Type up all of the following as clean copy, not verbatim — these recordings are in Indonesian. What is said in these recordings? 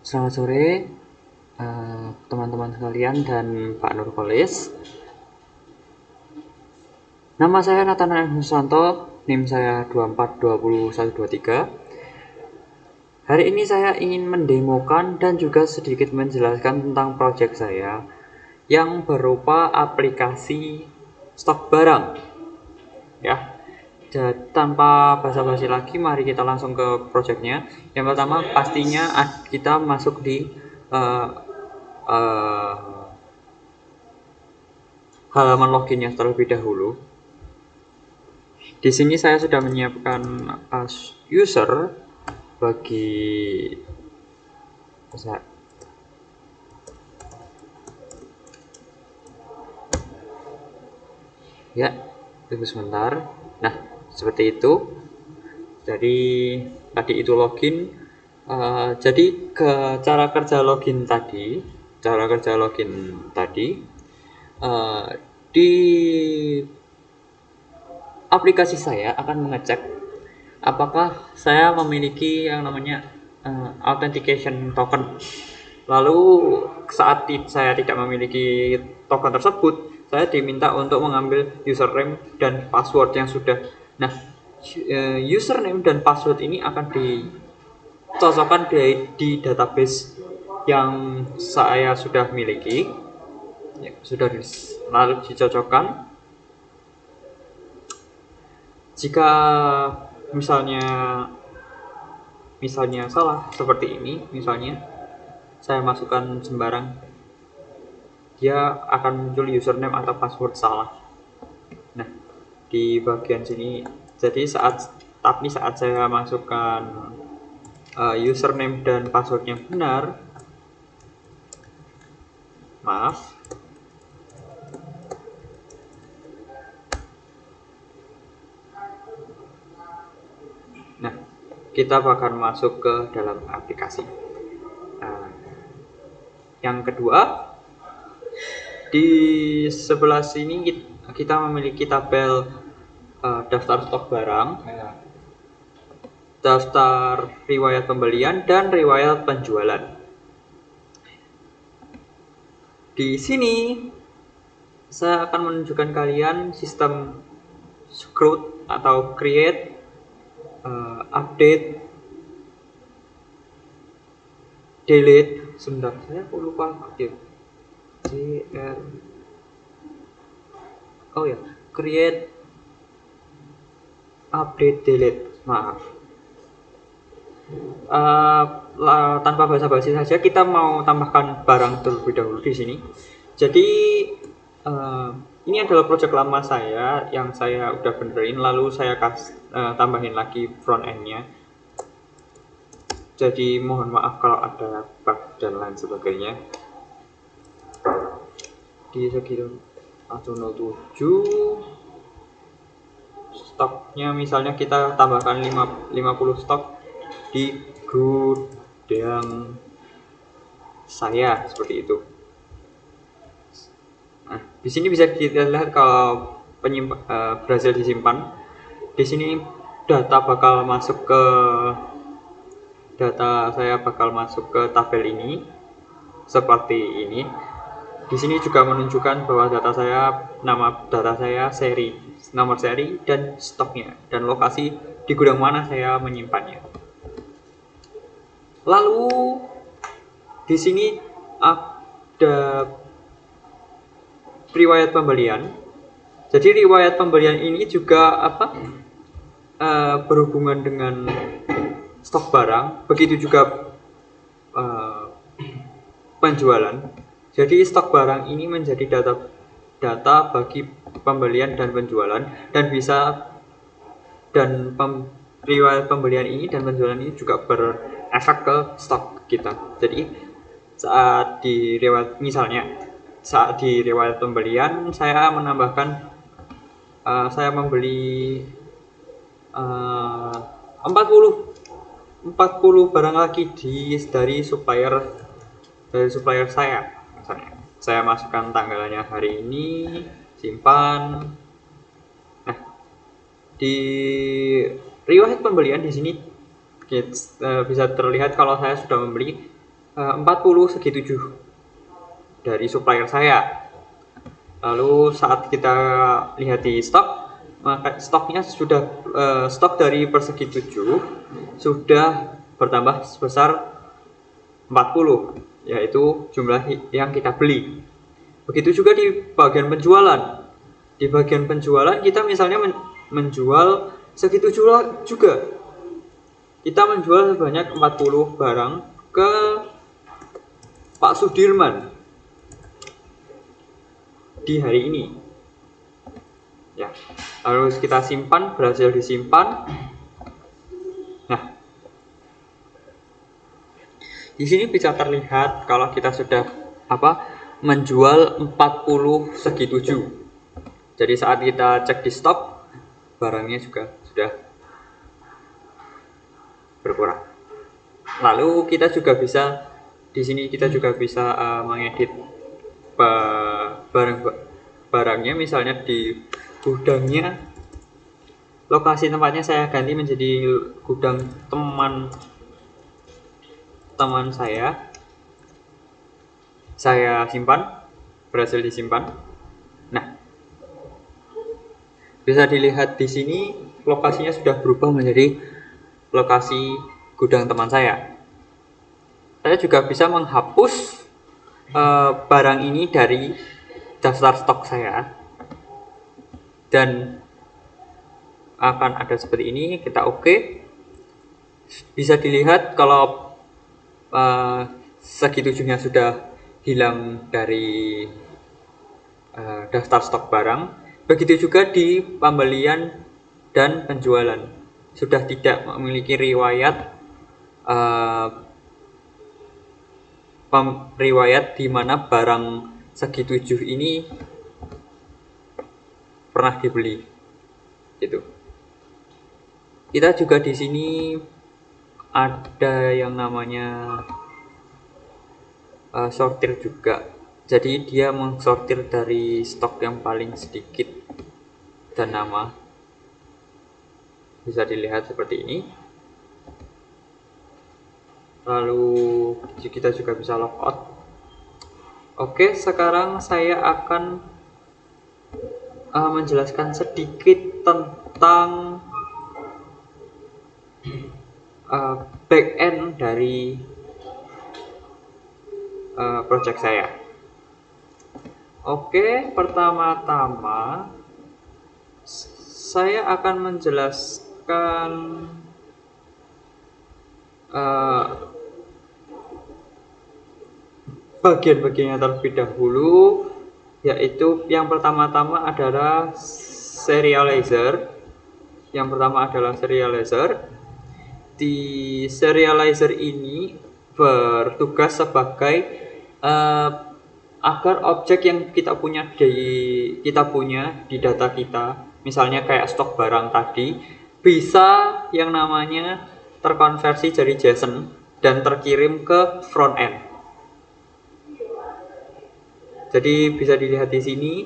Selamat sore, teman-teman sekalian dan Pak Nurkolis. Nama saya Nathanael Susanto, NIM saya 24202123. Hari ini saya ingin mendemokan dan juga sedikit menjelaskan tentang proyek saya yang berupa aplikasi stok barang. Ya, tanpa basa-basi lagi, mari kita langsung ke proyeknya. Yang pertama, pastinya kita masuk di uh, uh, halaman loginnya terlebih dahulu. Di sini saya sudah menyiapkan user bagi ya, tunggu sebentar. Nah, seperti itu. Jadi tadi itu login. Jadi cara kerja login tadi, uh, di aplikasi saya akan mengecek apakah saya memiliki yang namanya authentication token. Lalu saat saya tidak memiliki token tersebut, saya diminta untuk mengambil username dan password yang sudah. Nah, username dan password ini akan dicocokkan di database yang saya sudah miliki. Ya, lalu dicocokkan. Jika misalnya salah seperti ini, misalnya saya masukkan sembarang, dia akan muncul username atau password salah. Nah, di bagian sini, jadi saat saya masukkan username dan passwordnya benar, maaf, nah, kita bakal masuk ke dalam aplikasi. Yang kedua, di sebelah sini kita memiliki tabel daftar stok barang, daftar riwayat pembelian, dan riwayat penjualan. Di sini saya akan menunjukkan kalian sistem scroll atau create, update, delete. Sebentar, saya lupa aktif. Oh ya, create, update, delete. Maaf. Tanpa basa-basi saja, kita mau tambahkan barang terlebih dahulu di sini. Jadi ini adalah project lama saya yang saya udah benerin, lalu saya tambahin lagi front end-nya. Jadi mohon maaf kalau ada bug dan lain sebagainya. Di sekitar 107 stoknya, misalnya kita tambahkan 50 stok di gudang saya seperti itu. Nah, di sini bisa kita lihat kalau berhasil disimpan. Di sini data saya bakal masuk ke tabel ini seperti ini. Di sini juga menunjukkan bahwa nama data saya, nomor seri, dan stoknya, dan lokasi di gudang mana saya menyimpannya. Lalu di sini ada riwayat pembelian. Jadi riwayat pembelian ini juga berhubungan dengan stok barang, begitu juga penjualan. Jadi stok barang ini menjadi data bagi pembelian dan penjualan, dan riwayat pembelian ini dan penjualan ini juga berefek ke stok kita. Jadi saat di riwayat pembelian saya menambahkan saya membeli 40 barang lagi dari supplier saya. Misalnya saya masukkan tanggalnya hari ini, simpan. Nah, di riwayat pembelian di sini bisa terlihat kalau saya sudah membeli 40 segi 7 dari supplier saya. Lalu saat kita lihat di stok, maka stoknya sudah stok dari persegi 7 sudah bertambah sebesar 40, yaitu jumlah yang kita beli. Begitu juga di bagian penjualan. Di bagian penjualan kita misalnya menjual segi 7 juga. Kita menjual sebanyak 40 barang ke Pak Sudirman di hari ini. Ya, harus kita simpan, berhasil disimpan. Nah, di sini bisa terlihat kalau kita sudah menjual 40 segi 7. Jadi saat kita cek di stok, barangnya juga sudah berkurang. Lalu kita juga bisa di sini mengedit barangnya, misalnya di gudangnya, lokasi tempatnya saya ganti menjadi gudang teman saya simpan, berhasil disimpan. Nah, bisa dilihat di sini lokasinya sudah berubah menjadi lokasi gudang teman saya. Saya juga bisa menghapus barang ini dari daftar stok saya, dan akan ada seperti ini. Kita oke. Bisa dilihat kalau segi 7-nya sudah hilang dari daftar stok barang. Begitu juga di pembelian dan penjualan, sudah tidak memiliki riwayat di mana barang segi 7 ini pernah dibeli. Gitu. Kita juga di sini ada yang namanya sortir juga. Jadi dia mengsortir dari stok yang paling sedikit dan nama. Bisa dilihat seperti ini. Lalu kita juga bisa logout. Oke, sekarang saya akan menjelaskan sedikit tentang back end dari project saya. Oke, pertama-tama saya akan menjelaskan bagian-bagiannya terlebih dahulu, yaitu yang pertama-tama adalah serializer. Yang pertama adalah serializer. Di serializer ini bertugas sebagai agar objek yang kita punya di data kita, misalnya kayak stok barang tadi, bisa yang namanya terkonversi jadi JSON dan terkirim ke front end. Jadi bisa dilihat di sini.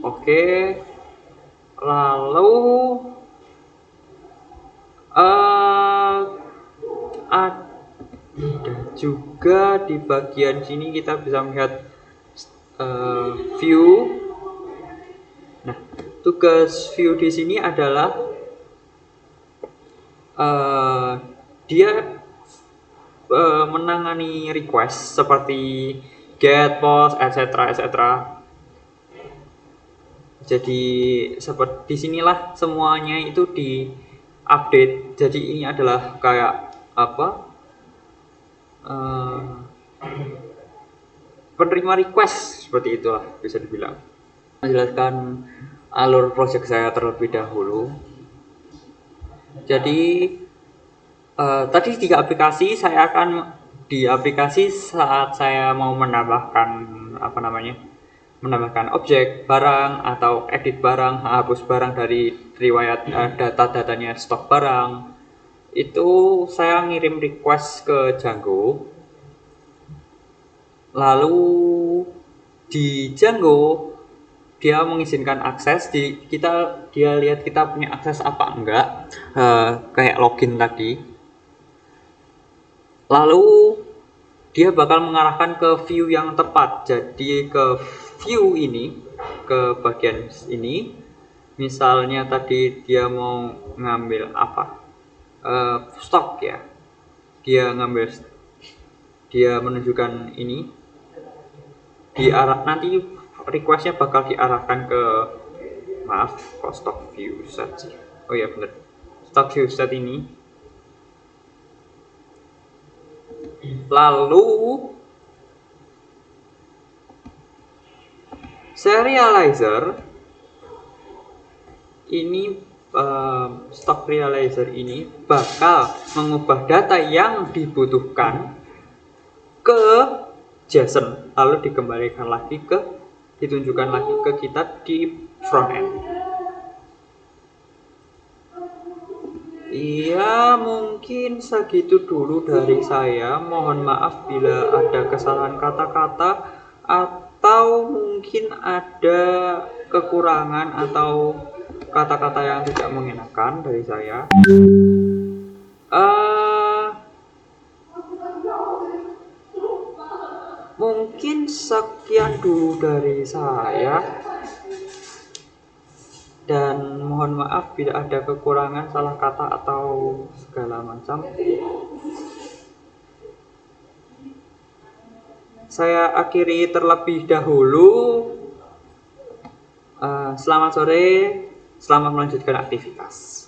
Oke, lalu ada juga di bagian sini kita bisa melihat view. Nah, tugas view di sini adalah dia menangani request seperti get, post, etc. Jadi seperti disinilah semuanya itu di update. Jadi ini adalah kayak penerima request, seperti itulah bisa dibilang. Menjelaskan alur project saya terlebih dahulu. Jadi tadi 3 aplikasi, saya akan di aplikasi saat saya mau menambahkan objek barang atau edit barang, hapus barang dari riwayat datanya stok barang, itu saya ngirim request ke Django. Lalu di Django dia mengizinkan akses, dia lihat kita punya akses apa enggak. kayak login tadi. Lalu dia bakal mengarahkan ke view yang tepat. Jadi ke view ini, ke bagian ini. Misalnya tadi dia mau ngambil apa? Stok ya. Dia menunjukkan ini. Nanti requestnya bakal diarahkan ke stock view set sih. Oh ya bener. Stock view set ini. Lalu serializer ini, stock realizer ini bakal mengubah data yang dibutuhkan ke JSON, lalu ditunjukkan lagi ke kita di front end. Iya, mungkin segitu dulu dari saya. Mohon maaf bila ada kesalahan kata-kata atau mungkin ada kekurangan atau kata-kata yang tidak mengenakan dari saya. Mungkin sekian dulu dari saya. Dan mohon maaf bila ada kekurangan, salah kata atau segala macam. Saya akhiri terlebih dahulu. Selamat sore, selamat melanjutkan aktivitas.